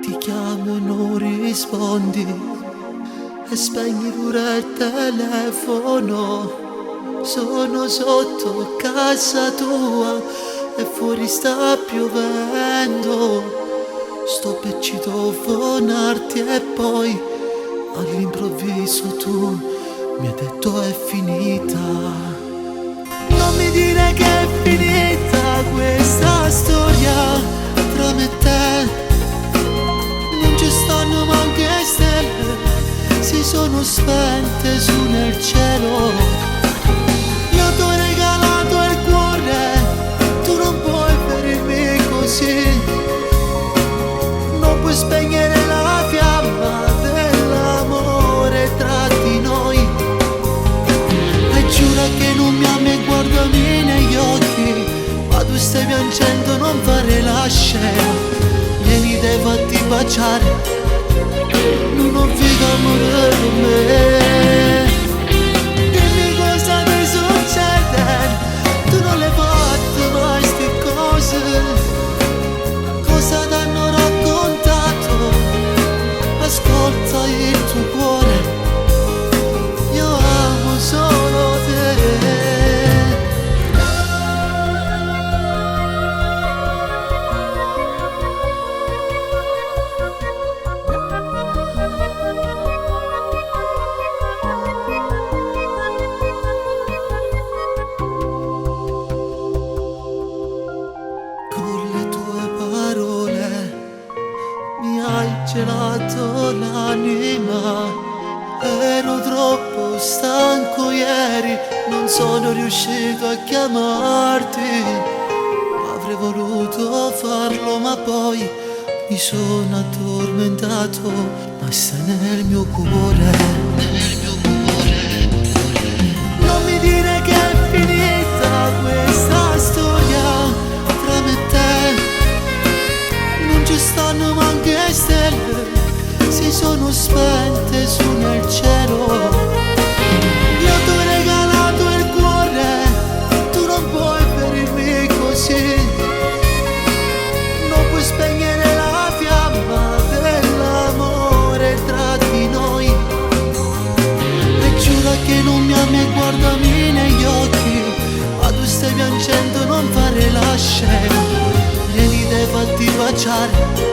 Ti chiamo e non rispondi e spegni pure il telefono. Sono sotto casa tua e fuori sta piovendo. Sto per citofonarti e poi all'improvviso tu mi hai detto è finita. Non mi dire che è finita questa storia tra me e te. Non ci stanno manche stelle, si sono spente su nel cielo. Io t'ho regalato il cuore, tu non puoi ferirmi così. Non puoi spegnere la fiamma dell'amore tra di noi. E giura che non mi ami e guardami negli occhi. Ma tu stai piangendo, non fare la scena. Vieni dai fatti baciare, non ho figa amore con me. Dimmi cosa ti succede, tu non le fai mai sti cose. Cosa t'hanno raccontato, ascolta il tuo cuore. Io amo solo te. Mi hai gelato l'anima, ero troppo stanco ieri, non sono riuscito a chiamarti. Avrei voluto farlo ma poi mi sono addormentato, ma stai nel mio cuore. Non mi dire che è finita questa storia tra me e te. Non ci stanno manche stelle, si sono spente su nel cielo. Io t'ho regalato il cuore, tu non puoi ferirmi così. Non puoi spegnere la fiamma dell'amore tra di noi. E giura che non mi ami e guardami negli occhi. Ma tu stai piangendo, non fare la scena. Vieni dai fatti baciare,